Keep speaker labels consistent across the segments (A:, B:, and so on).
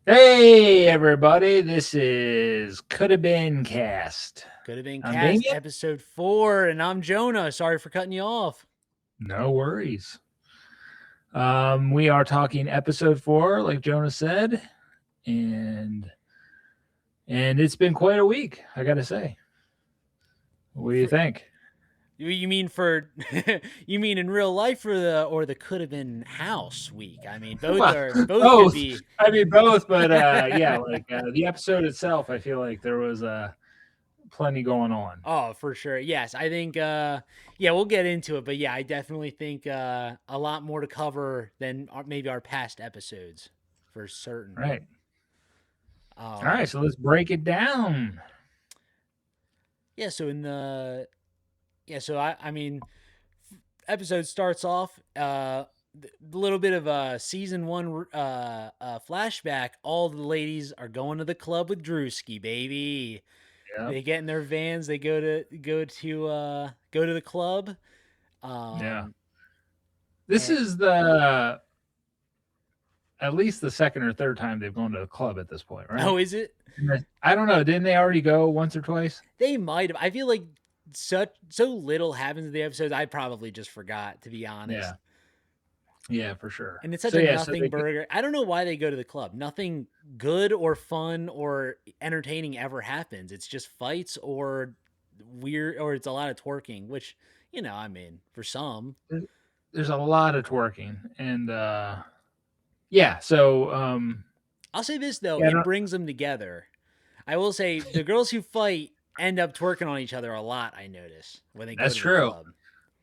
A: Hey everybody, this is Coulda Been Cast.
B: Could have been
A: I'm
B: cast
A: Damien.
B: episode 4, and I'm Jonah. Sorry for cutting you off.
A: No worries. We are talking episode 4, like Jonah said, and it's been quite a week, I gotta say. What do you
B: For,
A: think?
B: you mean for you mean in real life or the could have been house week? I mean
A: Well,
B: both could
A: both.
B: be.
A: I mean both, but yeah, like the episode itself, I feel like there was plenty going on.
B: Oh, for sure. Yes, I think yeah, we'll get into it, but yeah, I definitely think a lot more to cover than maybe our past episodes for certain.
A: Right. All right,
B: Um
A: so let's break it down.
B: yeah, so in the yeah, so I mean episode starts off a little bit of a season 1 flashback. All the ladies are going to the club with Drewski, baby.
A: Yep.
B: They get in their vans, they go to the club.
A: Yeah.
B: um
A: This
B: and
A: is the at least the second or third time they've gone to the club at this point, right?
B: oh, is it?
A: I don't know. Didn't they already go once or twice?
B: They might have. I feel like so little happens in the episodes, I probably just forgot, to be honest.
A: Yeah, yeah, for sure.
B: And it's such
A: So
B: a
A: yeah, so
B: nothing burger. I don't know why they go to the club. Nothing good or fun or entertaining ever happens. It's just fights or weird, or it's a lot of twerking, which, I mean, for some.
A: there's a lot of twerking, and yeah. So
B: I'll say this though,
A: yeah, I
B: it
A: don't,
B: brings them together. I will say the girls who fight end up twerking on each other a lot, I notice, when they go
A: that's
B: to the
A: true.
B: club.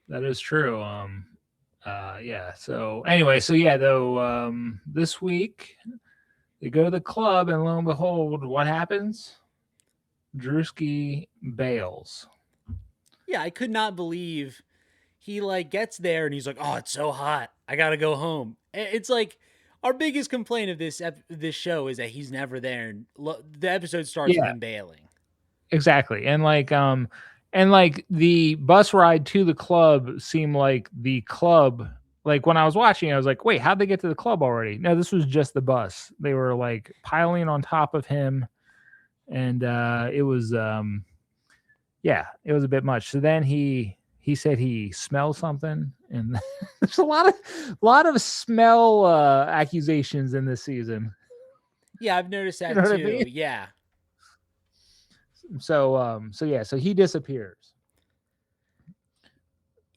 A: That is true. Yeah. So anyway, so yeah, though this week they go to the club, and lo and behold, what happens? Drewski bails.
B: Yeah, I could not believe he like gets there and he's like, "Oh, it's so hot. I got to go home." It's like our biggest complaint of this show is that he's never there, and the episode starts with
A: Yeah,
B: him bailing.
A: exactly. And like the bus ride to the club seemed like the club, like when I was watching I was like, "Wait, how'd they get to the club already?" No, this was just the bus. They were like piling on top of him, and it was yeah, it was a bit much. So then he said he smelled something, and there's a lot of smell accusations in this season.
B: Yeah, I've noticed
A: You know
B: that
A: what I
B: too.
A: mean?
B: Yeah.
A: So yeah, so he disappears.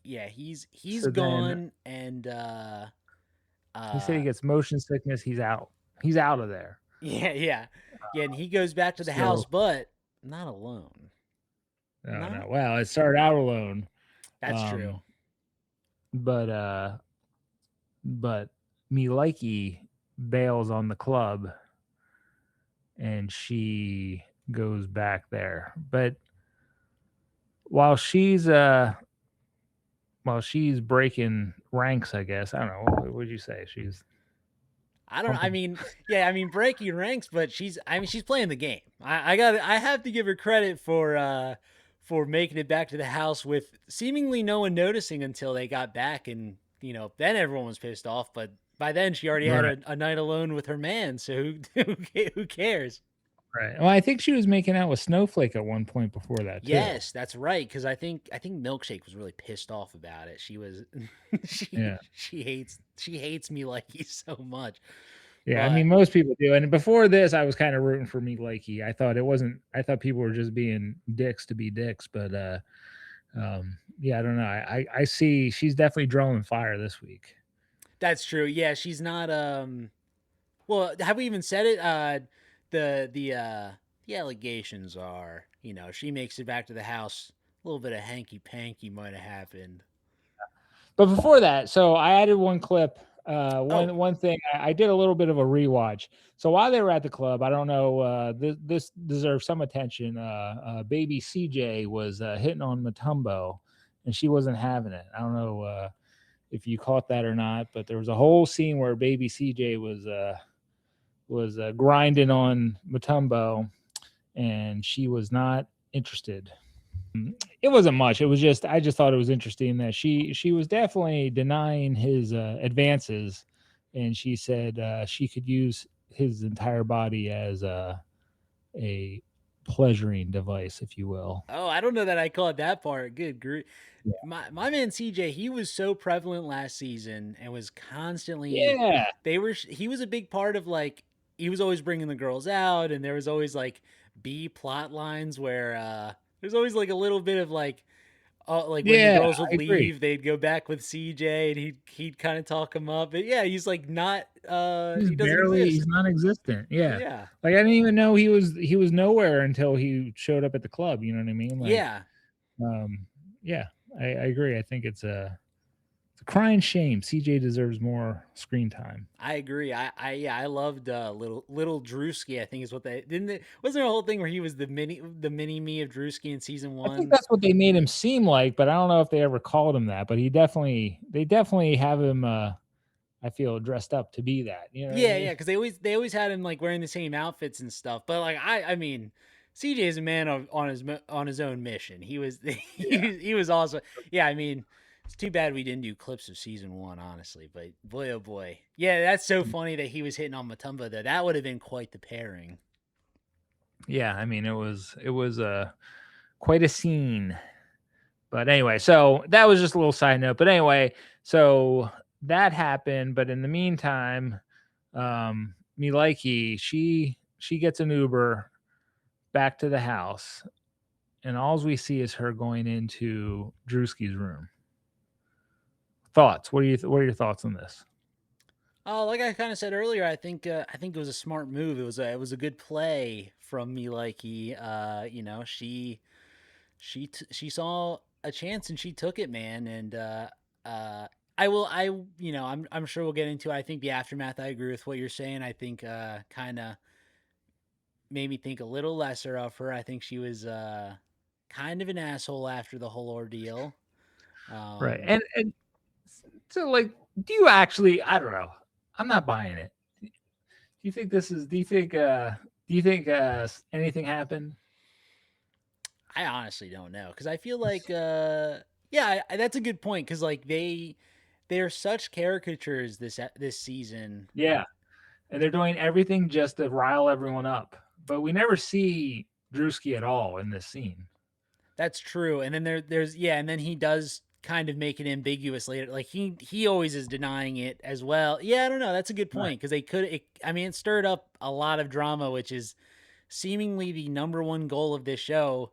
B: Yeah, he's
A: So then
B: gone, and
A: he said he
B: uh
A: gets motion sickness. He's out. He's out of there.
B: yeah, yeah. Yeah, and he goes back to the house,
A: So
B: but not alone.
A: oh
B: Not
A: no. Well, it started out alone.
B: That's true.
A: Um, but but Miliki bails on the club, and she goes back there. But while she's uh while she's breaking ranks, I guess, I don't know, what would you say? She's
B: I don't know. I
A: pumping.
B: mean, yeah, I mean breaking ranks, but she's playing the game. I have to give her credit for making it back to the house with seemingly no one noticing until they got back, and then everyone was pissed off, but by then she already had
A: Right.
B: a night alone with her man, so who cares?
A: Right. Well, I think she was making out with Snowflake at one point before that too.
B: Yes, that's right. Because I think Milkshake was really pissed off about it. She was
A: Yeah.
B: she hates me like he's so much.
A: Yeah, I
B: But
A: mean, most people do. And before this, I was kind of rooting for me, Lakey. I thought it wasn't. I thought people were just being dicks to be dicks. But yeah, I don't know. I see she's definitely drawing fire this week.
B: that's true. Yeah, she's not. Well, have we even said it? The allegations are, she makes it back to the house. A little bit of hanky panky might have happened.
A: But before that, so I added one clip.
B: Oh,
A: One thing I did a little bit of a rewatch. So while they were at the club, I don't know. This deserves some attention. Baby CJ was hitting on Matumbo, and she wasn't having it. I don't know if you caught that or not, but there was a whole scene where Baby CJ was grinding on Matumbo, and she was not interested. It wasn't much. It was just I just thought it was interesting that she was definitely denying his advances, and she said she could use his entire body as a pleasuring device, if you will.
B: Oh, I don't know that I caught that part. Good grief.
A: Yeah.
B: My man CJ, he was so prevalent last season and was constantly
A: Yeah.
B: he was a big part of like he was always bringing the girls out, and there was always like B plot lines where there's always like a little bit of like when the
A: Yeah,
B: girls would
A: I agree.
B: leave, they'd go back with CJ and he'd kind of talk him up. But yeah, he's like not he doesn't
A: He's
B: exist.
A: non-existent. Yeah.
B: Yeah.
A: Like I didn't even know he was nowhere until he showed up at the club, you know what I mean? Like
B: Yeah.
A: um yeah, I agree. I think it's a crying shame. CJ deserves more screen time.
B: I agree. I loved little Drewski. I think is what they didn't. Wasn't there a whole thing where he was the mini me of Drewski in season
A: I think
B: one?
A: that's what they made him seem like, but I don't know if they ever called him that, but they definitely have him I feel dressed up to be that. You know what I
B: Yeah,
A: mean?
B: yeah. Because they always had him like wearing the same outfits and stuff. But like I mean, CJ is a man on his own mission. He was
A: Yeah.
B: he was also yeah. I mean, it's too bad we didn't do clips of season one, honestly. But boy, oh boy, yeah, that's so funny that he was hitting on Matumba though. That would have been quite the pairing.
A: Yeah, I mean it was quite a scene. But anyway, so that was just a little side note. But anyway, so that happened. But in the meantime, Miliki, she gets an Uber back to the house, and all we see is her going into Drewski's room. Thoughts? What are your thoughts on this?
B: Like I kind of said earlier, I think it was a smart move. It was a good play from me. Like you know, she saw a chance and she took it, man. And uh, I you know I'm sure we'll get into it. I think the aftermath. I agree with what you're saying. I think kind of made me think a little lesser of her. I think she was kind of an asshole after the whole ordeal.
A: Right.
B: Um,
A: And so like, do you actually? I don't know. I'm not buying it. Do you think this is? Do you think anything happened?
B: I honestly don't know because I feel like yeah, that's a good point because like they're such caricatures this season.
A: Yeah. And they're doing everything just to rile everyone up. But we never see Drewski at all in this scene.
B: That's true. And then there's yeah, and then he does kind of make it ambiguous later. Like he always is denying it as well. Yeah, I don't know. That's a good
A: Right.
B: point because I mean, it stirred up a lot of drama, which is seemingly the number one goal of this show.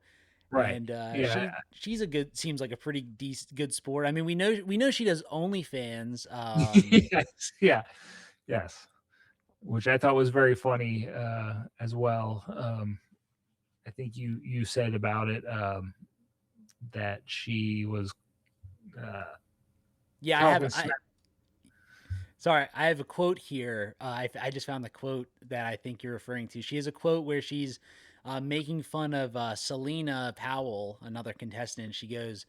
A: Right.
B: And
A: Yeah.
B: she's a good seems like a pretty decent good sport. I mean, we know she does OnlyFans.
A: Yes. Yeah. Yes. Which I thought was very funny as well. I think you said about it that she was uh,
B: Yeah,
A: talking smack.
B: sorry, I have a quote here. I just found the quote that I think you're referring to. She has a quote where she's making fun of Selena Powell, another contestant. She goes,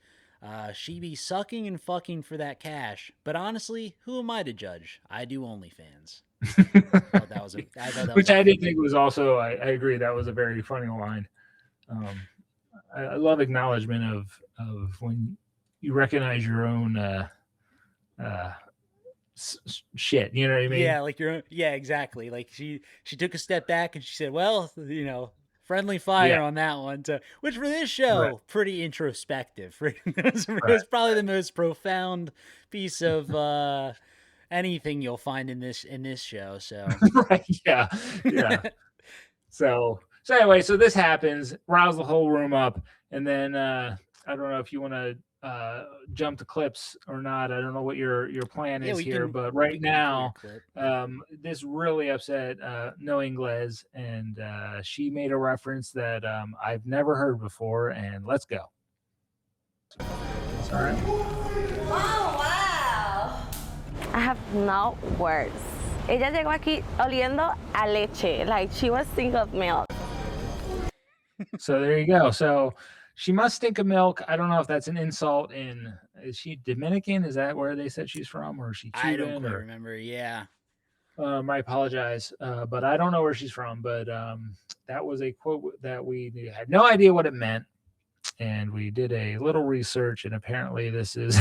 B: "She be sucking and fucking for that cash, but honestly, who am I to judge? I do OnlyFans." I thought that was
A: Which
B: a
A: I did think was also, I agree, that was a very funny line. Um, I love acknowledgement of when you recognize your own uh, shit. You know what I mean?
B: yeah, like your own, yeah, exactly. Like she took a step back and she said, "Well, you know, friendly
A: Yeah.
B: fire on that one." So, which for this
A: Right.
B: show, pretty introspective. It
A: Right.
B: was probably the most profound piece of anything you'll find in this show. So,
A: Right. Yeah. Yeah. So anyway, so this happens, riles the whole room up, and then I don't know if you want to jump to clips or not. I don't know what your plan
B: yeah,
A: is here, but right
B: we can throw your
A: now,
B: clip.
A: this really upset No Ingles, and she made a reference that I've never heard before, and let's go. All right.
C: Oh, wow. I have no words. Ella llegó aquí oliendo a leche, like she was thinking of milk.
A: So there you go. So she must stink of milk. I don't know if that's an insult in, is she Dominican? Is that where they said she's from? Or is she
B: I don't
A: Cuban?
B: quite
A: Or
B: remember. Yeah,
A: I apologize. But I don't know where she's from. But that was a quote that we had no idea what it meant. And we did a little research, and apparently this is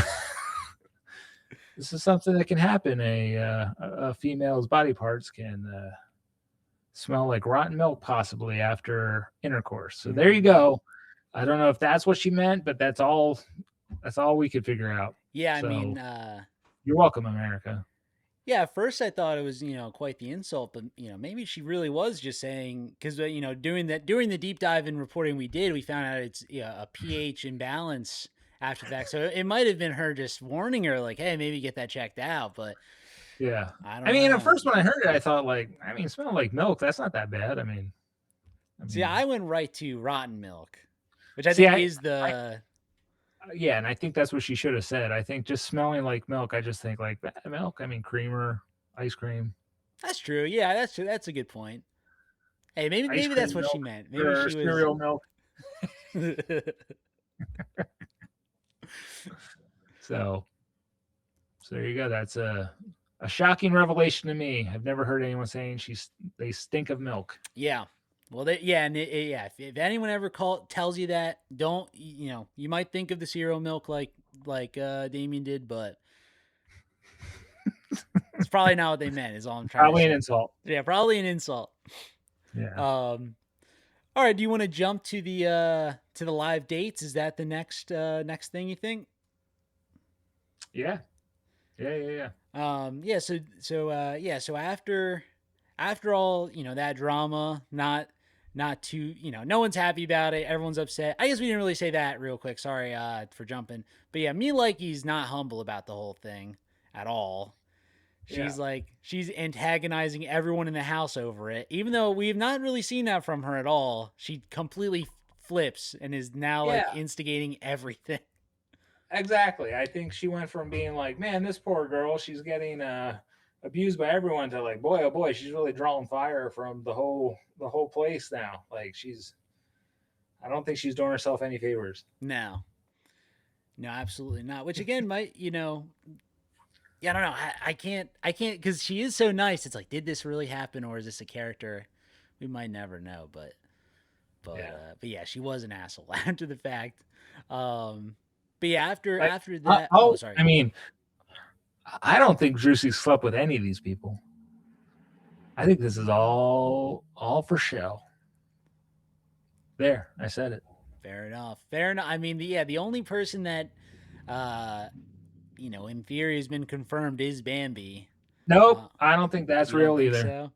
A: this is something that can happen. A female's body parts can smell like rotten milk possibly after intercourse. So there you go. I don't know if that's what she meant, but that's all we could figure out.
B: Yeah, I
A: So,
B: mean,
A: you're welcome, America.
B: yeah, at first I thought it was, quite the insult, but maybe she really was just saying, because during the deep dive and reporting we did, we found out it's a pH imbalance after that. So it might have been her just warning her, like, hey, maybe get that checked out. But
A: Yeah.
B: I don't
A: I mean,
B: know.
A: at first when I heard it, I thought smell like milk. That's not that bad. I mean,
B: See, I went right to rotten milk, which I think is the.
A: Yeah, and I think that's what she should have said. I think just smelling like milk, I just think like milk. I mean, creamer, ice cream.
B: That's true. Yeah, that's true. That's a good point. Hey, maybe that's what she meant. Maybe she was
A: cereal milk. So there you go. That's a shocking revelation to me. I've never heard anyone saying they stink of milk.
B: Yeah. Well, if anyone ever tells you that, don't, you might think of the cereal milk like Damien did, but it's probably not what they meant. Is all I'm trying to say.
A: Probably an insult.
B: Yeah, probably an insult.
A: Yeah.
B: All right. Do you want to jump to the live dates? Is that the next thing you think?
A: Yeah. Yeah.
B: So after all, that drama, not too, no one's happy about it. Everyone's upset. I guess we didn't really say that real quick. Sorry for jumping. But yeah, me he's not humble about the whole thing at all. She's antagonizing everyone in the house over it. Even though we've not really seen that from her at all. She completely flips and is now instigating everything.
A: Exactly. I think she went from being like, man, this poor girl, she's getting abused by everyone, to like, boy, oh boy, she's really drawing fire from the whole place now. Like I don't think she's doing herself any favors.
B: No, absolutely not. Which again might, I don't know. I can't because she is so nice. It's like, did this really happen, or is this a character? We might never know. But yeah, she was an asshole after the fact. But yeah, after that. Sorry.
A: I mean, I don't think Drusy slept with any of these people. I think this is all for show. There, I said it.
B: Fair enough. I mean, the only person that, in theory has been confirmed is Bambi.
A: Nope, I don't think that's real either.
B: So?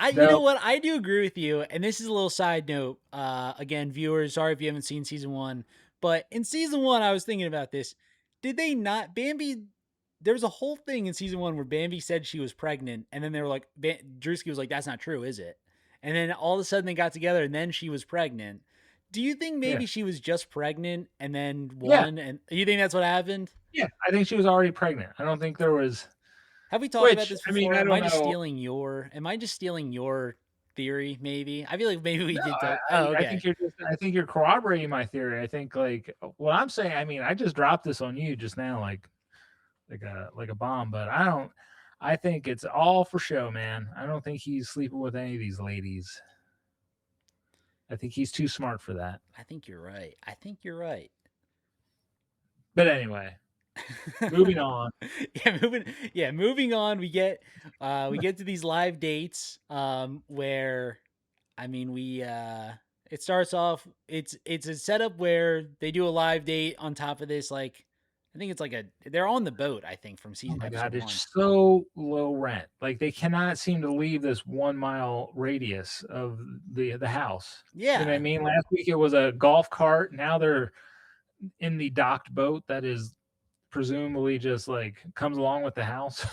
B: You know what? I do agree with you. And this is a little side note. Again, viewers, sorry if you haven't seen season 1. But in season 1, I was thinking about this. Did they not? Bambi, there was a whole thing in season 1 where Bambi said she was pregnant. And then they were like, Drewski was like, that's not true, is it? And then all of a sudden they got together and then she was pregnant. Do you think maybe she was just pregnant and then won? Yeah. And you think that's what happened?
A: Yeah, I think she was already pregnant. I don't think there was.
B: Have we talked about this before? I mean, am I just stealing your theory? Maybe I feel like maybe we did that.
A: Okay. I think you're corroborating my theory. I think like what I'm saying. I mean, I just dropped this on you just now, like a bomb. But I think it's all for show, man. I don't think he's sleeping with any of these ladies. I think he's too smart for that.
B: I think you're right.
A: But anyway. Moving on.
B: Moving on. We get to these live dates where, I mean, it starts off, it's a setup where they do a live date on top of this, like, I think it's like they're on the boat, I think, from season 1. Oh my God,
A: it's so low rent. Like, they cannot seem to leave this 1 mile radius of the house.
B: Yeah.
A: You know what I mean? Last week it was a golf cart. Now they're in the docked boat that is presumably just like comes along with the house.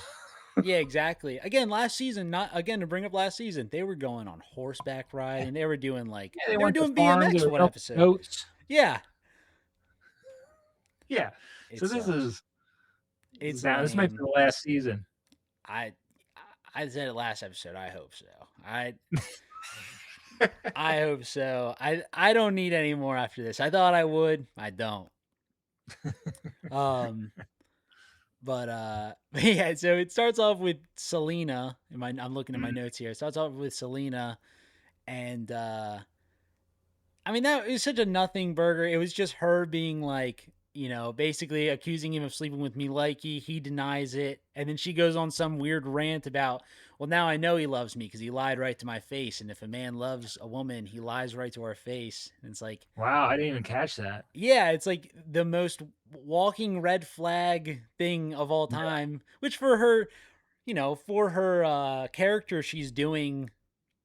B: Yeah, exactly. Again, last season, to bring up last season, they were going on horseback ride and they were doing like they were doing BMX one episode. Boats. Yeah.
A: Yeah. So this might be the last season.
B: I said it last episode. I hope so. I hope so. I don't need any more after this. I thought I would. I don't. But yeah, so it starts off with Selena. I'm looking at my notes here. It starts off with Selena, and I mean, that was such a nothing burger. It was just her being like, basically accusing him of sleeping with Miliki. He denies it. And then she goes on some weird rant about, well, now I know he loves me because he lied right to my face. And if a man loves a woman, he lies right to her face. And it's like,
A: wow, I didn't even catch that.
B: yeah, it's like the most walking red flag thing of all time, which for her, character she's doing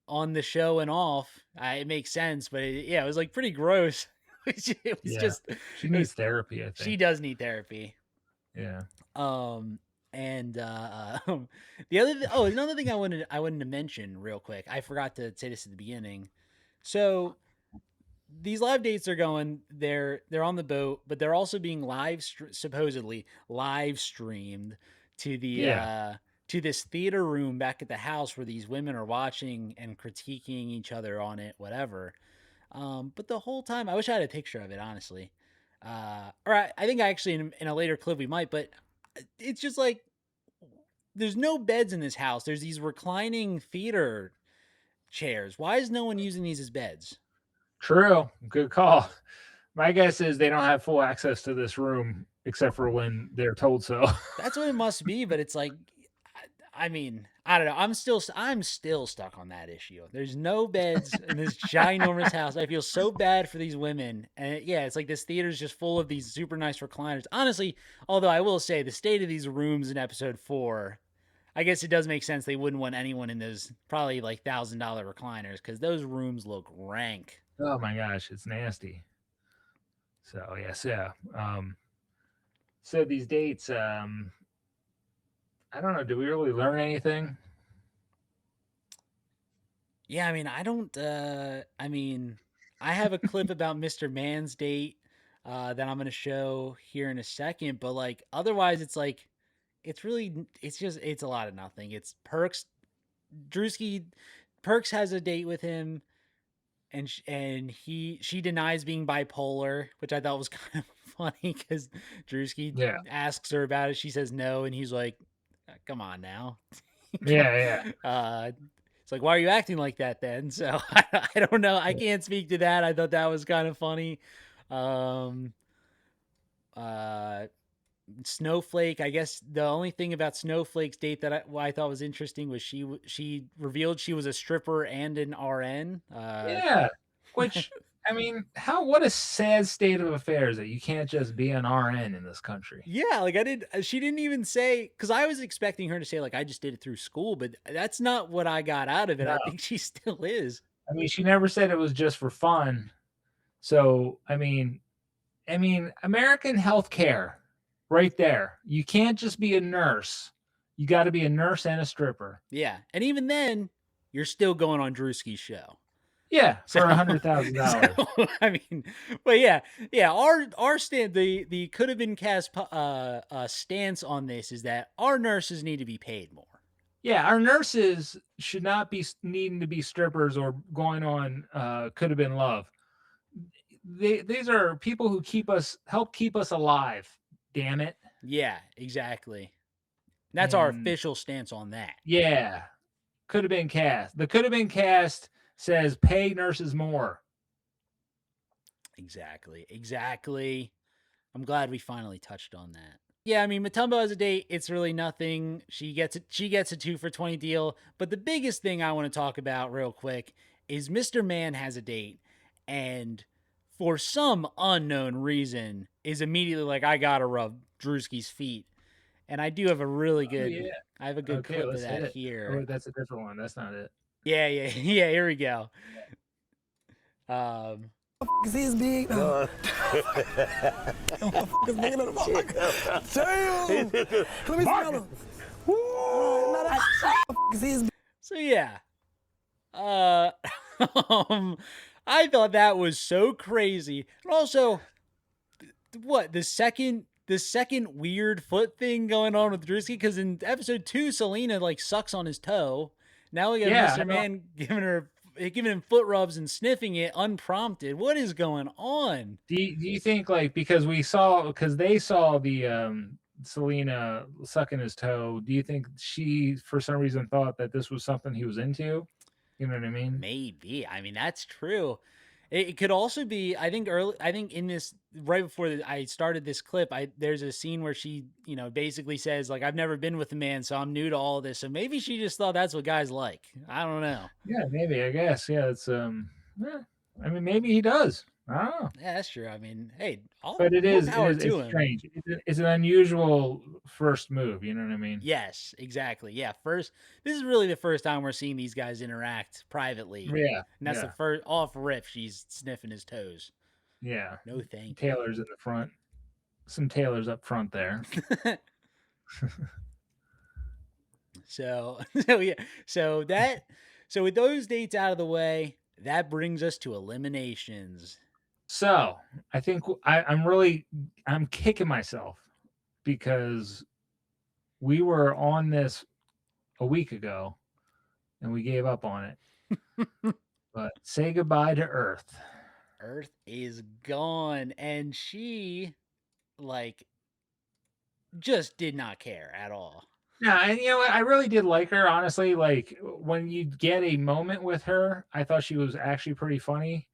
B: on the show and off, it makes sense. But it was like pretty gross. It was just,
A: she needs therapy. I think
B: she does need therapy.
A: Yeah.
B: And the another thing I wanted to mention real quick. I forgot to say this at the beginning. So these live dates are going. They're on the boat, but they're also being supposedly live streamed to the to this theater room back at the house where these women are watching and critiquing each other on it, whatever. But the whole time, I wish I had a picture of it, honestly. Or I think actually in a later clip we might, but it's just like there's no beds in this house. There's these reclining theater chairs. Why is no one using these as beds?
A: True. Good call. My guess is they don't have full access to this room except for when they're told so.
B: That's what it must be, but it's like, I mean, I don't know. I'm still stuck on that issue. There's no beds in this ginormous house. I feel so bad for these women. And it's like this theater's just full of these super nice recliners. Honestly, although I will say the state of these rooms in episode 4, I guess it does make sense they wouldn't want anyone in those probably like $1,000 recliners because those rooms look rank.
A: Oh my gosh, it's nasty. So yes, yeah. So these dates, I don't know. Do we really learn anything?
B: Yeah, I mean, I have a clip about Mr. Man's date that I'm going to show here in a second, but like otherwise it's like it's a lot of nothing. It's Perks Perks has a date with him and she denies being bipolar, which I thought was kind of funny cuz Drewski asks her about it. She says no and he's like, come on now.
A: Yeah.
B: It's like, why are you acting like that then? So I don't know. I can't speak to that. I thought that was kind of funny. Snowflake. I guess the only thing about Snowflake's date that I thought was interesting was she revealed she was a stripper and an RN.
A: Which I mean, what a sad state of affairs that you can't just be an RN in this country.
B: Yeah, like she didn't even say, because I was expecting her to say like I just did it through school, but that's not what I got out of it. No. I think she still is.
A: I mean, she never said it was just for fun. So I mean, American healthcare, right there. You can't just be a nurse. You got to be a nurse and a stripper.
B: Yeah, and even then, you're still going on Drewski's show.
A: Yeah, for $100,000.
B: So, I mean, but yeah. Our stand, the Coulda Been Cast stance on this is that our nurses need to be paid more.
A: Yeah, our nurses should not be needing to be strippers or going on Coulda Been Love. These are people who help keep us alive. Damn it.
B: Yeah, exactly. That's our official stance on that.
A: Yeah, Coulda Been Cast. The Coulda Been Cast says pay nurses more.
B: Exactly. I'm glad we finally touched on that. Yeah, I mean, Matumbo has a date. It's really nothing. She gets a 2 for $20 deal. But the biggest thing I want to talk about real quick is Mr. Man has a date, and for some unknown reason is immediately like, I gotta rub Drewski's feet. And I do have a really good, I have a good clip of that here.
A: Oh, that's a different one. That's not it.
B: Yeah. Here we go.
D: Is he as big? No. Is big enough to Damn! Let me smell him.
B: So yeah. I thought that was so crazy. And also, what, the second weird foot thing going on with Drewski? Because in episode 2, Selena like sucks on his toe. Now we got Mr. Man giving him foot rubs and sniffing it unprompted. What is going on?
A: Do you think like because they saw the Selena sucking his toe? Do you think she for some reason thought that this was something he was into? You know what I mean?
B: Maybe. I mean, that's true. It could also be, I think in this, right before I started this clip, there's a scene where she, basically says like, I've never been with a man, so I'm new to all this. So maybe she just thought that's what guys like. I don't know.
A: Yeah, maybe, I guess. Yeah, it's yeah. I mean, maybe he does. I don't know.
B: Yeah, that's true. I mean, hey,
A: But
B: more power to
A: it's
B: him.
A: strange. It's an unusual first move, you know what I mean?
B: Yes, exactly. Yeah, this is really the first time we're seeing these guys interact privately.
A: Yeah.
B: And that's the first off rip, she's sniffing his toes.
A: Yeah.
B: No thank
A: Taylor's in the front. Some Taylors up front there.
B: So yeah. So with those dates out of the way, that brings us to eliminations.
A: So I think I'm kicking myself because we were on this a week ago and we gave up on it. But say goodbye to Earth.
B: Earth is gone, and she just did not care at all.
A: Yeah, and you know what? I really did like her, honestly. Like when you get a moment with her, I thought she was actually pretty funny.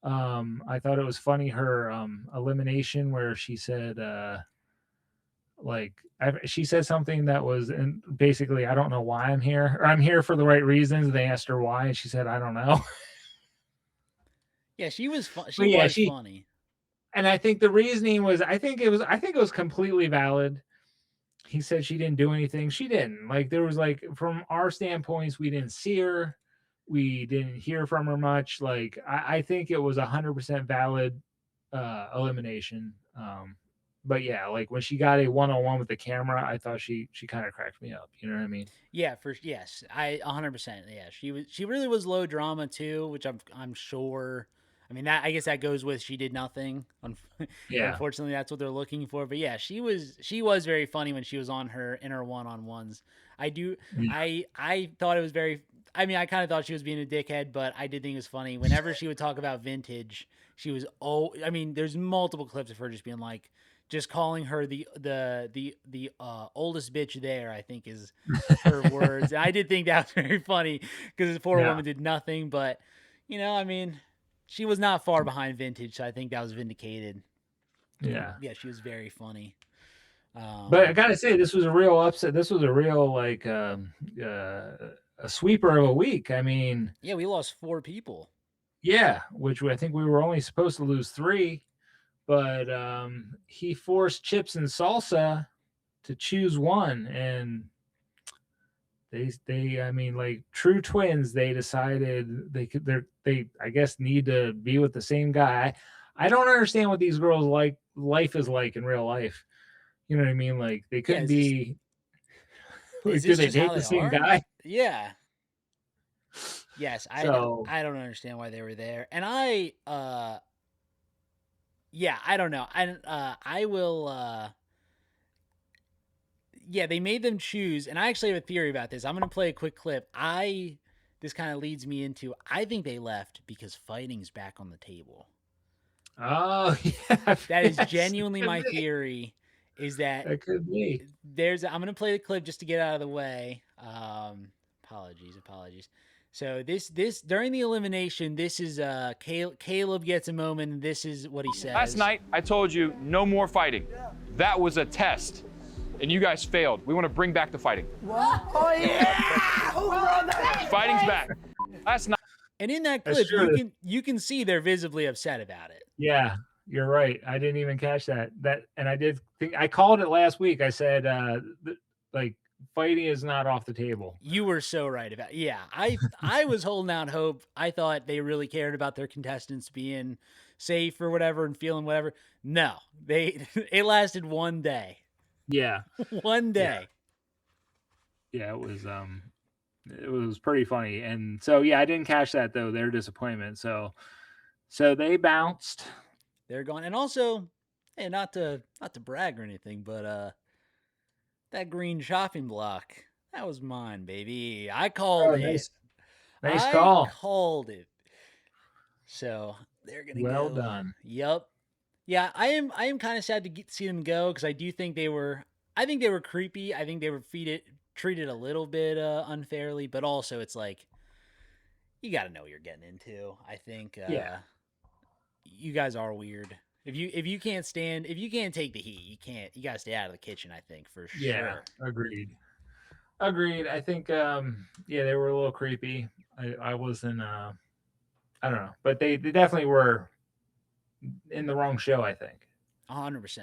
A: I thought it was funny her elimination where she said she said something that was basically, I don't know why I'm here, or I'm here for the right reasons. They asked her why, and she said, I don't know.
B: Yeah, she was fun.
A: She
B: Funny.
A: And I think the reasoning was, I think it was completely valid. He said she didn't do anything. She didn't. Like, there was, like, from our standpoints, we didn't see her. We didn't hear from her much. Like, I think it was 100% valid elimination. But yeah, like when she got a one-on-one with the camera, I thought she kind of cracked me up. You know what I mean?
B: Yeah, yes, I 100%. Yeah, she really was low drama too, which I'm sure. I mean, I guess that goes with she did nothing.
A: Yeah.
B: Unfortunately, that's what they're looking for. But yeah, she was very funny when she was in her one-on-ones. I thought it was very. I mean, I kind of thought she was being a dickhead, but I did think it was funny whenever she would talk about vintage. She was I mean, there's multiple clips of her just being like, just calling her the oldest bitch there, I think is her words. And I did think that was very funny because the poor woman did nothing, but I mean, she was not far behind vintage, so I think that was vindicated.
A: Yeah.
B: Yeah, she was very funny.
A: But I gotta say, this was a real upset. This was a real a sweeper of a week. I mean,
B: yeah, we lost 4 people.
A: Yeah, which I think we were only supposed to lose 3, but he forced Chips and Salsa to choose one, and they I mean, like true twins, they decided they I guess need to be with the same guy. I don't understand what these girls life is like in real life. You know what I mean? Like they couldn't be. Do they date the same guy?
B: Yeah. Yes, I don't understand why they were there, and I don't know. I will. Yeah, they made them choose, and I actually have a theory about this. I'm going to play a quick clip. This kind of leads me into, I think they left because fighting's back on the table.
A: Oh, yeah.
B: That is genuinely my theory, is that
A: it could be.
B: I'm going to play the clip just to get out of the way. Apologies. So this during the elimination, this is Caleb gets a moment, and this is what he says.
E: Last night, I told you no more fighting. That was a test. And you guys failed. We want to bring back the fighting.
D: What? Oh, yeah!
E: Fighting's back. Last night.
B: And in that clip, you can see they're visibly upset about it.
A: Yeah, you're right. I didn't even catch that. And I did think I called it last week. I said like fighting is not off the table.
B: You were so right about it. Yeah, I was holding out hope. I thought they really cared about their contestants being safe or whatever and feeling whatever. No, it lasted one day.
A: Yeah.
B: One day.
A: Yeah, it was pretty funny. And so yeah, I didn't catch that though, their disappointment. So they bounced.
B: They're gone. And also, hey, not to brag or anything, but that green shopping block, that was mine, baby. I called it.
A: Nice call.
B: I called it. So they're gonna
A: well done.
B: Yep. Yeah, I am kind of sad to see them go because I do think they were. I think they were creepy. I think they were treated a little bit unfairly, but also it's like you got to know what you're getting into. I think.
A: Yeah.
B: you guys are weird. If you can't take the heat, you gotta stay out of the kitchen, I think, for
A: Yeah,
B: sure.
A: agreed. Agreed. I think yeah, they were a little creepy. I wasn't I don't know, but they definitely were in the wrong show, I think.
B: 100%.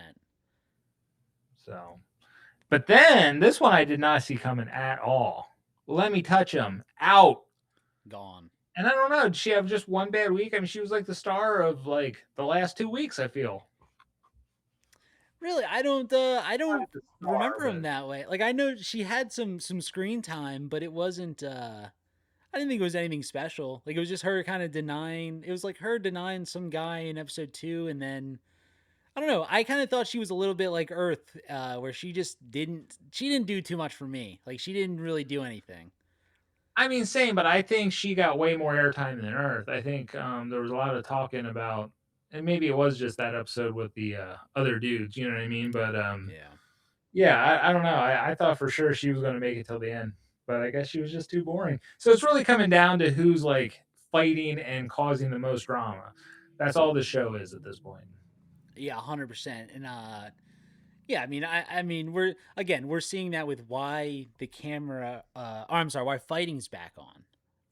A: So, but then this one I did not see coming at all. Let me touch him out.
B: Gone.
A: And I don't know, did she have just one bad week? I mean, she was like the star of like the last 2 weeks, I feel.
B: Really, I don't
A: Not the star,
B: remember him
A: but
B: that way. Like I know she had some screen time, but it wasn't I didn't think it was anything special. Like it was just her kind of denying. It was like her denying some guy in episode 2, and then I don't know. I kind of thought she was a little bit like Earth, where she didn't do too much for me. Like she didn't really do anything.
A: I mean, same, but I think she got way more airtime than Earth. I think there was a lot of talking about, and maybe it was just that episode with the other dudes, you know what I mean? But
B: Yeah.
A: yeah, I don't know. I thought for sure she was going to make it till the end, but I guess she was just too boring. So it's really coming down to who's like fighting and causing the most drama. That's all the show is at this point.
B: Yeah, 100%. And yeah, I mean, we're seeing that with why the camera, I'm sorry, why fighting's back on,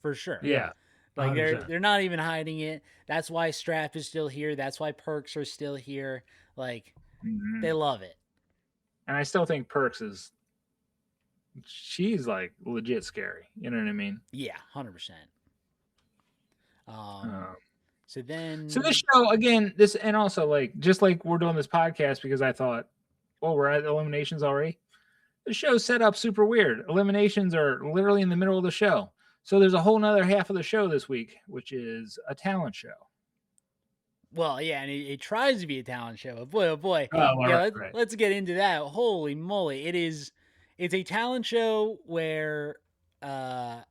B: for sure.
A: Yeah,
B: Like
A: 100%.
B: they're not even hiding it. That's why Strap is still here. That's why Perks are still here. Like they love it.
A: And I still think Perks is, she's like legit scary. You know what I mean?
B: Yeah, 100%.
A: Um,
B: So then,
A: So this show again, this and also like just like we're doing this podcast because I thought, well, we're at eliminations already. The show's set up super weird. Eliminations are literally in the middle of the show. So there's a whole nother half of the show this week, which is a talent show.
B: well, yeah, and it tries to be a talent show. Boy, oh boy,
A: Oh,
B: yeah.
A: right.
B: Let's get into that. Holy moly, it's a talent show where, I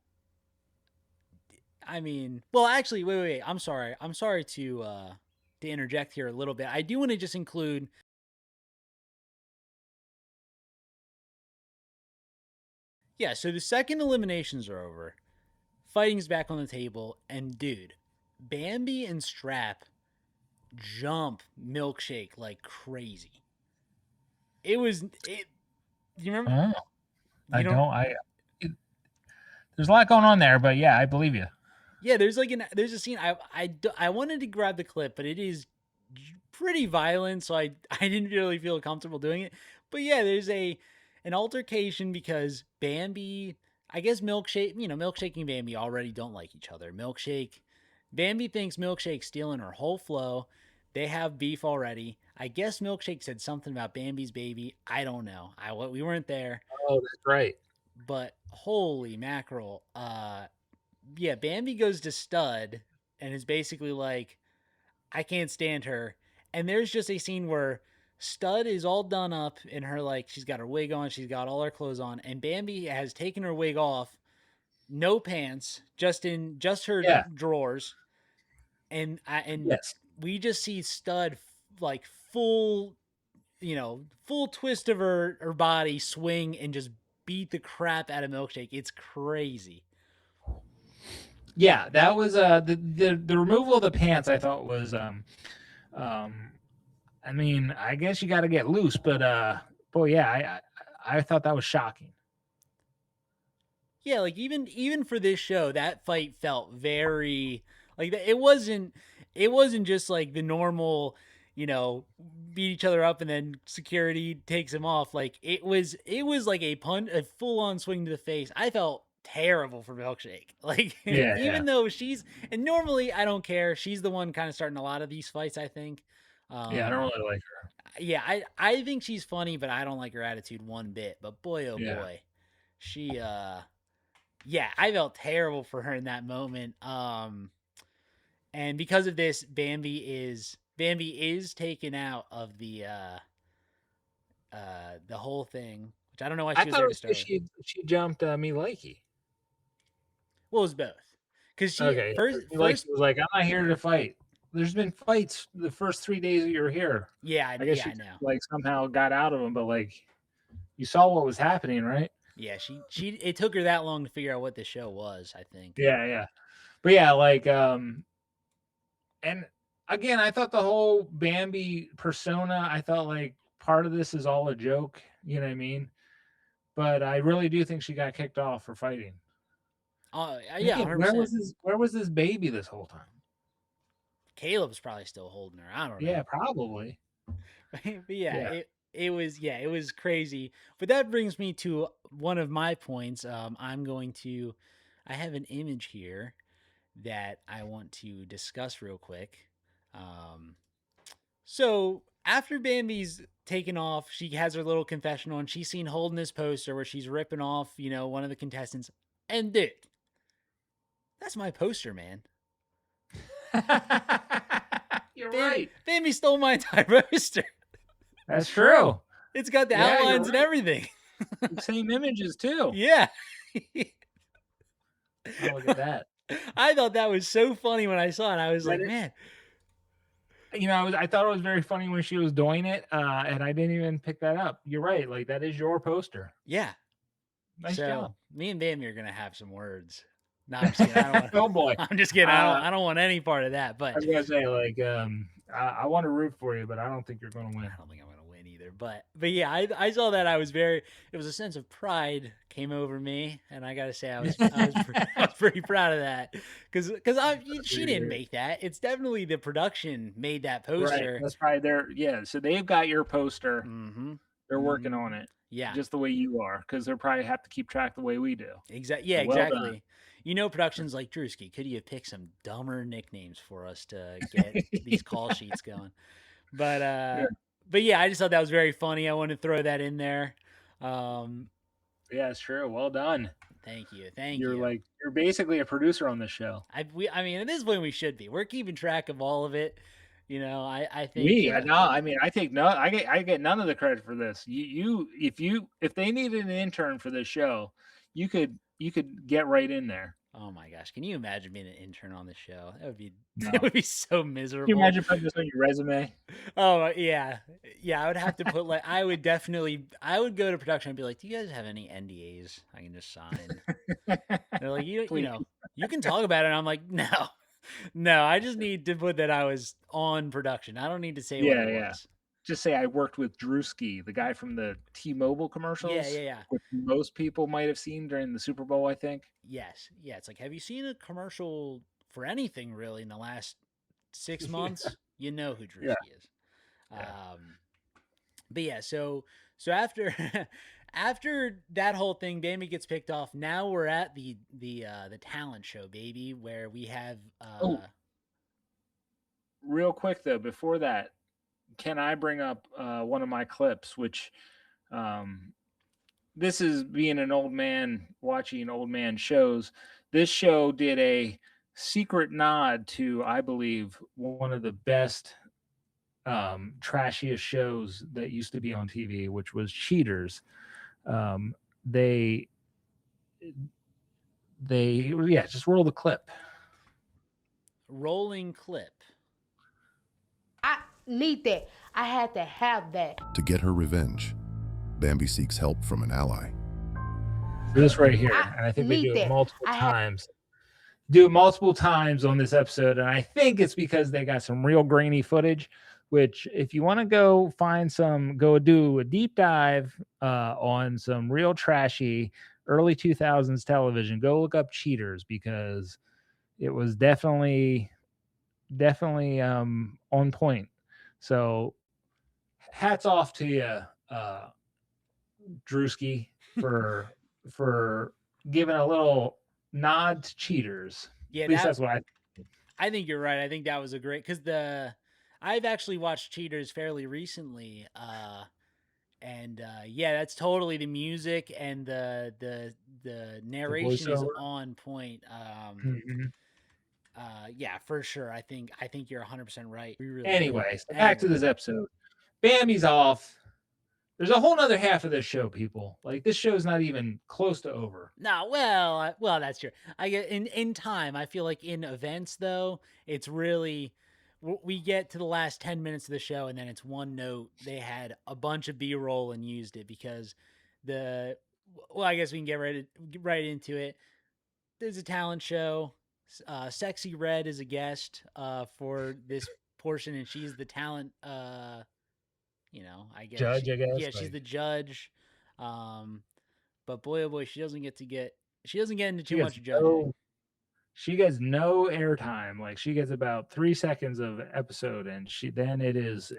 B: mean, well, actually, wait. I'm sorry to interject here a little bit. I do want to just include. Yeah, so the second eliminations are over. Fighting's back on the table, and dude, Bambi and Strap jump Milkshake like crazy. It was it. You remember?
A: Oh, there's a lot going on there, but yeah, I believe you.
B: Yeah, there's a scene. I wanted to grab the clip, but it is pretty violent, so I didn't really feel comfortable doing it. But yeah, there's an altercation because Bambi, I guess Milkshake and Bambi already don't like each other. Bambi thinks Milkshake's stealing her whole flow. They have beef already. I guess Milkshake said something about Bambi's baby. I don't know. We weren't there,
A: Oh, that's right.
B: but holy mackerel. Yeah, Bambi goes to Stud and is basically like, I can't stand her. And there's just a scene where Stud is all done up in her, like, she's got her wig on, she's got all her clothes on, and Bambi has taken her wig off, no pants, just her
A: Yeah.
B: drawers. And
A: Yes.
B: we just see Stud like full twist of her body, swing and just beat the crap out of Milkshake. It's crazy.
A: Yeah, that was the removal of the pants I thought was I mean, I guess you got to get loose, but boy, yeah, I thought that was shocking.
B: Yeah, like even for this show, that fight felt very like it wasn't just like the normal, beat each other up and then security takes him off. Like it was like a full on swing to the face. I felt terrible for Milkshake. Like even though and normally I don't care. She's the one kind of starting a lot of these fights, I think.
A: Yeah, I don't really like her.
B: Yeah, I think she's funny, but I don't like her attitude one bit. But boy, oh boy, she yeah, I felt terrible for her in that moment. And because of this, Bambi is taken out of the whole thing, which I don't know why she was there to start.
A: She jumped me likey.
B: Well, it was both. Because she
A: Okay,
B: first
A: was like, I'm not here to fight. There's been fights the first 3 days that you were here.
B: Yeah,
A: I guess
B: I
A: she
B: know.
A: like somehow got out of them, but like you saw what was happening, right?
B: Yeah, it took her that long to figure out what the show was, I think.
A: Yeah. But yeah, like and again, I thought the whole Bambi persona, I thought like part of this is all a joke. You know what I mean? But I really do think she got kicked off for fighting.
B: Yeah,
A: Again,
B: 100%.
A: where was this baby this whole time?
B: Caleb's probably still holding her. I don't know.
A: Yeah, probably.
B: But yeah,
A: Yeah.
B: it was crazy. But that brings me to one of my points. I have an image here that I want to discuss real quick. So after Bambi's taken off, she has her little confessional, and she's seen holding this poster where she's ripping off, one of the contestants. And dude, that's my poster, man.
A: You're right.
B: Bambi stole my entire poster.
A: That's true.
B: It's got the
A: Yeah, you're
B: outlines and
A: right.
B: everything.
A: Same images too.
B: Yeah.
A: Oh, look at that.
B: I thought that was so funny when I saw it. I was like, man.
A: I thought it was very funny when she was doing it, and I didn't even pick that up. You're right. Like, that is your poster.
B: Yeah.
A: Nice
B: So
A: job.
B: me and Bambi are gonna have some words. No, I'm just kidding. I don't want.
A: Oh boy.
B: I'm just kidding. I don't want any part of that. But
A: I was gonna say, like, I want to root for you, but I don't think you're gonna win.
B: I don't think I'm gonna win either. But yeah, I saw that. It was a sense of pride came over me, and I gotta say I was pretty proud of that because she didn't make that. It's definitely the production made that poster.
A: Right. That's probably their So they've got your poster.
B: Mm-hmm.
A: They're working on it.
B: Yeah.
A: Just the way you are, because they'll probably have to keep track the way we do.
B: Exactly. Yeah,
A: Well
B: exactly. Productions like Drewski, could you pick some dumber nicknames for us to get these call sheets going? But yeah, I just thought that was very funny. I wanted to throw that in there.
A: Yeah, it's true. Well done.
B: Thank you. You're
A: you're basically a producer on this show.
B: I mean, at this point we should be. We're keeping track of all of it. I think
A: I take no. I get none of the credit for this. If they needed an intern for this show, you could get right in there.
B: Oh my gosh, can you imagine being an intern on this show? That would be so miserable.
A: Can you imagine putting this on your resume?
B: Oh yeah. I would have to put I would go to production and be like, do you guys have any NDAs I can just sign? They're like, you can talk about it. And I'm like, no, I just need to put that I was on production. I don't need to say what it was.
A: Just say I worked with Drewski, the guy from the T-Mobile commercials.
B: Yeah.
A: Which most people might have seen during the Super Bowl, I think.
B: Yes. Yeah. It's like, have you seen a commercial for anything really in the last 6 months? You know who Drewski is. But yeah, so after after that whole thing, Bambi gets picked off. Now we're at the talent show, baby, where we have
A: real quick though, before that, can I bring up one of my clips, which this is being an old man watching old man shows. This show did a secret nod to, I believe, one of the best trashiest shows that used to be on TV, which was Cheaters. They just roll the clip.
B: Rolling clip.
F: I need that. I had to have that.
G: To get her revenge, Bambi seeks help from an ally.
A: This right here, and I think they do it multiple times. Do it multiple times on this episode, and I think it's because they got some real grainy footage. Which, if you want to go do a deep dive on some real trashy early 2000s television, go look up Cheaters, because it was definitely on point. So hats off to you, Drewski, for giving a little nod to Cheaters.
B: Yeah,
A: at least that's what
B: I think you're right. I think that was a great, because I've actually watched Cheaters fairly recently, and that's totally the music and the narration is on point. Yeah, for sure. I think you're 100% right.
A: Anyways, back to this episode. Bambi's off. There's a whole nother half of this show, people. Like, this show's not even close to over.
B: No, well, that's true. I get in time. I feel like in events, though, it's really, we get to the last 10 minutes of the show, and then it's one note. They had a bunch of B-roll and used it because I guess we can get right into it. There's a talent show. Sexy Red is a guest for this portion, and she's the talent. I guess
A: Judge, I guess.
B: yeah, she's the judge. But boy, oh boy, she doesn't get into too much judging.
A: She gets no airtime. Like she gets about 3 seconds of episode, and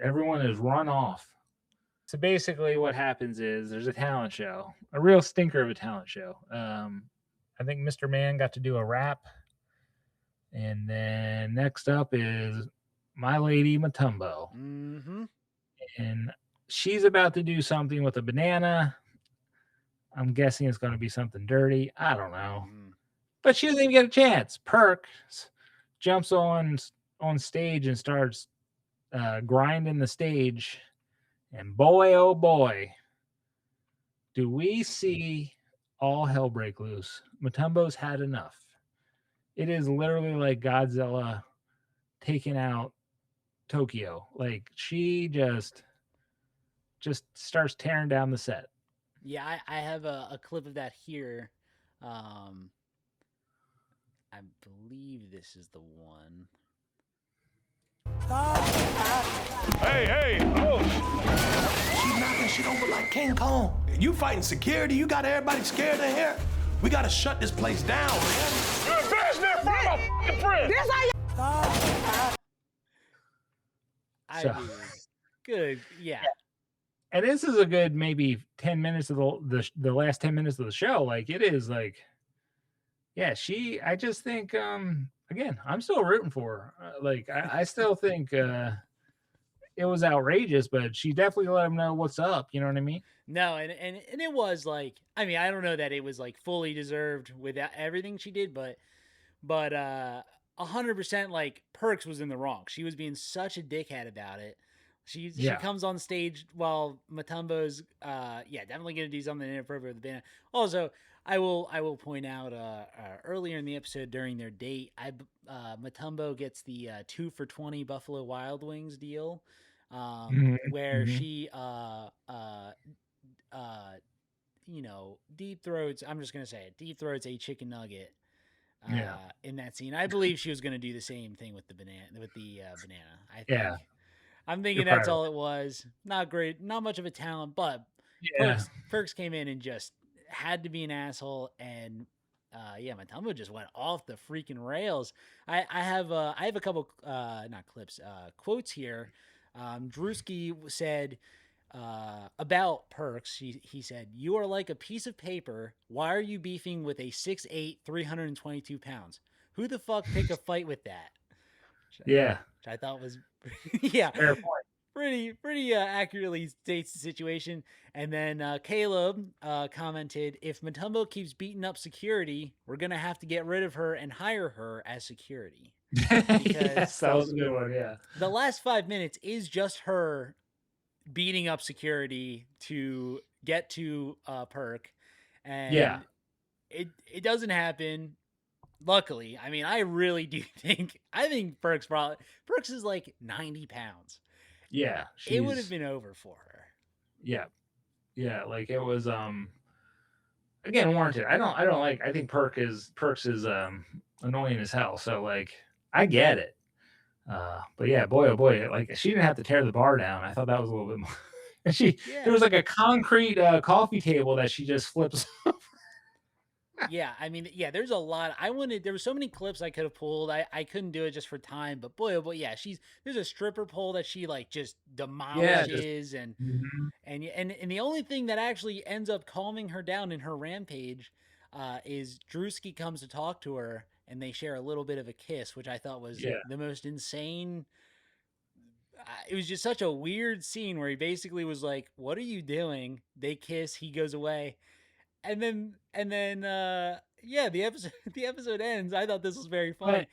A: everyone is run off. So basically, what happens is there's a talent show, a real stinker of a talent show. I think Mr. Man got to do a rap, and then next up is My Lady Matumbo, and she's about to do something with a banana. I'm guessing it's going to be something dirty. I don't know. But she doesn't even get a chance. Perks jumps on stage and starts grinding the stage. And boy, oh boy, do we see all hell break loose. Matumbo's had enough. It is literally like Godzilla taking out Tokyo. Like she just starts tearing down the set.
B: Yeah, I have a clip of that here. I believe this is the one.
D: Hey, oh! She's knocking shit over like King Kong. You fighting security? You got everybody scared in here? We gotta shut this place down, man. You're embarrassing in front of my friend.
B: Good, yeah.
A: And this is a good maybe 10 minutes of the last 10 minutes of the show. Like it is like, yeah, I just think, again, I'm still rooting for her. I still think it was outrageous, but she definitely let him know what's up. You know what I mean?
B: No, and it was like, I mean, I don't know that it was like fully deserved with everything she did, but 100% like Perks was in the wrong. She was being such a dickhead about it. She comes on stage while Matumbo's definitely gonna do something inappropriate with the band. Also, I will point out earlier in the episode during their date, Matumbo gets the 2 for $20 Buffalo Wild Wings deal, where she deep throats. I'm just gonna say it. Deep throats a chicken nugget. In that scene, I believe she was gonna do the same thing with the banana. I think. I'm thinking that's all it was. Not great, not much of a talent, but Perks came in and just had to be an asshole, and Matumbo just went off the freaking rails. I have a couple not clips, quotes here. Drewski said about Perks, he said, "You are like a piece of paper. Why are you beefing with a 6'8", 322 pounds? Who the fuck pick a fight with that?" Which I thought was
A: fair point.
B: Pretty accurately states the situation. And then Caleb commented, "If Matumbo keeps beating up security, we're gonna have to get rid of her and hire her as security."
A: Yes, that was a good one. Yeah,
B: the last 5 minutes is just her beating up security to get to Perk, and it doesn't happen. Luckily, I mean, I really do think Perks is like 90 pounds.
A: Yeah,
B: it would have been over for her.
A: Yeah, like it was again warranted. I think Perks is annoying as hell. So like I get it. But yeah, boy oh boy, like she didn't have to tear the bar down. I thought that was a little bit more. And there was like a concrete coffee table that she just flips.
B: Yeah, I mean, there's a lot. There were so many clips I could have pulled. I couldn't do it just for time, but boy, oh boy, yeah, there's a stripper pole that she like just demolishes, and the only thing that actually ends up calming her down in her rampage is Drewski comes to talk to her, and they share a little bit of a kiss, which I thought was the most insane. It was just such a weird scene where he basically was like, "What are you doing?" They kiss, he goes away. And then the episode ends. I thought this was very funny.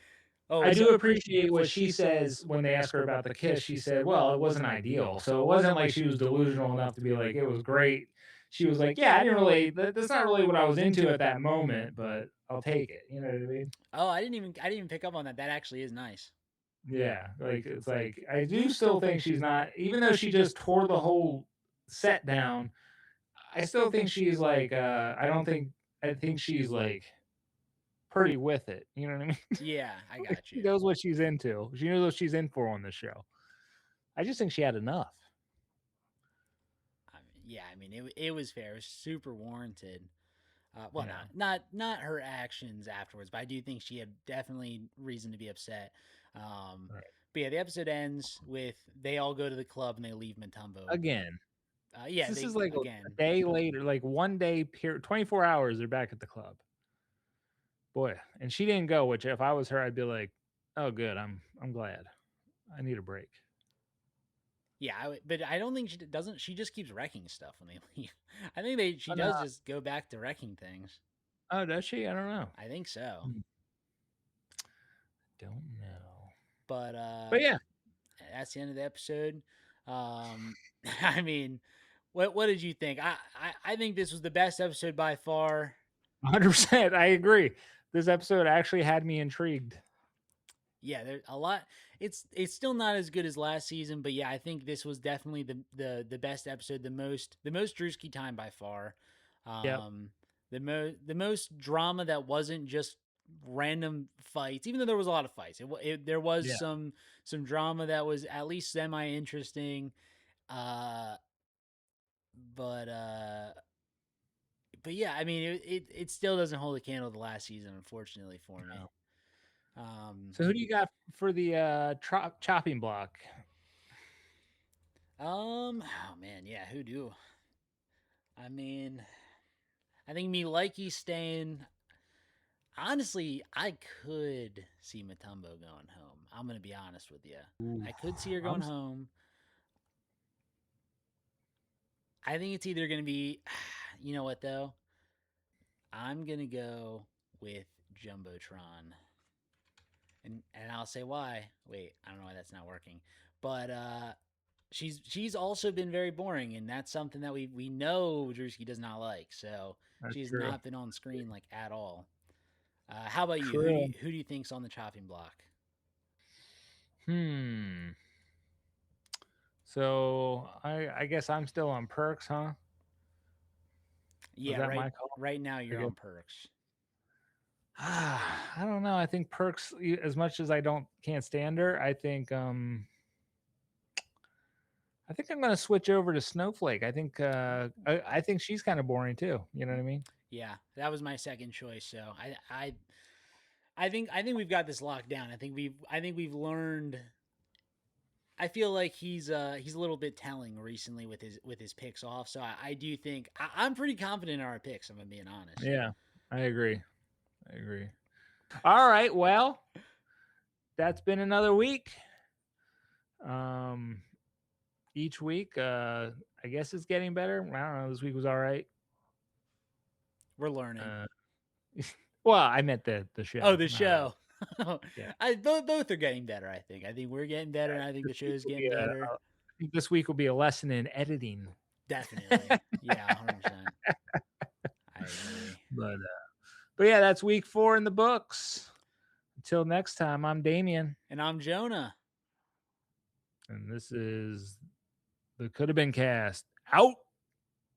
A: I do appreciate what she says when they ask her about the kiss. She said, "Well, it wasn't ideal." So it wasn't like she was delusional enough to be like, "It was great." She was like, "Yeah, I didn't really. That's not really what I was into at that moment, but I'll take it." You know what I mean?
B: Oh, I didn't even pick up on that. That actually is nice.
A: Yeah, like it's like I do still think she's not, even though she just tore the whole set down. I still think she's like, I think she's like pretty with it. You know what I mean?
B: Yeah, I got
A: She
B: you.
A: knows what she's into. She knows what she's in for on this show. I just think she had enough.
B: I mean, it was fair. It was super warranted. Well,
A: Yeah.
B: not her actions afterwards, but I do think she had definitely reason to be upset.
A: Right.
B: But yeah, the episode ends with they all go to the club and they leave Matumbo.
A: Again.
B: Yeah,
A: This
B: they
A: is like
B: again.
A: a day later, like 1 day period, 24 hours, they're back at the club. Boy, and she didn't go, which if I was her, I'd be like, oh good, I'm glad. I need a break.
B: Yeah, but I don't think she doesn't. She just keeps wrecking stuff when they leave. I think she
A: Oh,
B: does
A: no.
B: just go back to wrecking things.
A: Oh, does she? I don't know.
B: I think so.
A: Don't know.
B: But
A: yeah,
B: that's the end of the episode. I mean, what did you think? I think this was the best episode by far.
A: 100%. I agree. This episode actually had me intrigued.
B: Yeah, there's a lot. It's still not as good as last season, but yeah, I think this was definitely the best episode, the most Drewski time by far.
A: Yep.
B: The most drama that wasn't just random fights, even though there was a lot of fights. There was some drama that was at least semi interesting. But yeah, I mean, it still doesn't hold a candle to the last season, unfortunately for me.
A: So who do you got for the chopping block?
B: Oh man, yeah, who do? I mean, I think Likey's staying. Honestly, I could see Matumbo going home. I'm gonna be honest with you. I could see her going home. I think it's either gonna be, you know what though? I'm gonna go with Jumbotron. And I'll say why. Wait, I don't know why that's not working. But she's also been very boring, and that's something that we know Drewski does not like. So she's not been on screen like at all. How about you? Who do you think's on the chopping block?
A: So I guess I'm still on Perks, huh?
B: Yeah, right now you're on Perks.
A: I don't know. I think Perks, as much as I can't stand her, I think I'm gonna switch over to Snowflake. I think I think she's kind of boring too. You know what I mean?
B: Yeah, that was my second choice. So I think we've got this locked down. I think we've learned. I feel like he's a little bit telling recently with his picks off. So I do think I'm pretty confident in our picks. I'm being honest.
A: Yeah, I agree. All right, well, that's been another week. Each week, I guess it's getting better. I don't know. This week was all right.
B: We're learning.
A: Well, I meant the show.
B: Oh, the show.
A: Yeah.
B: Both are getting better. I think we're getting better, and I think the show's getting better.
A: I think this week will be a lesson in editing.
B: Definitely, yeah, 100%. I agree.
A: But yeah, that's week 4 in the books. Until next time, I'm Damien.
B: And I'm Jonah.
A: And this is the Coulda Been Cast. Out.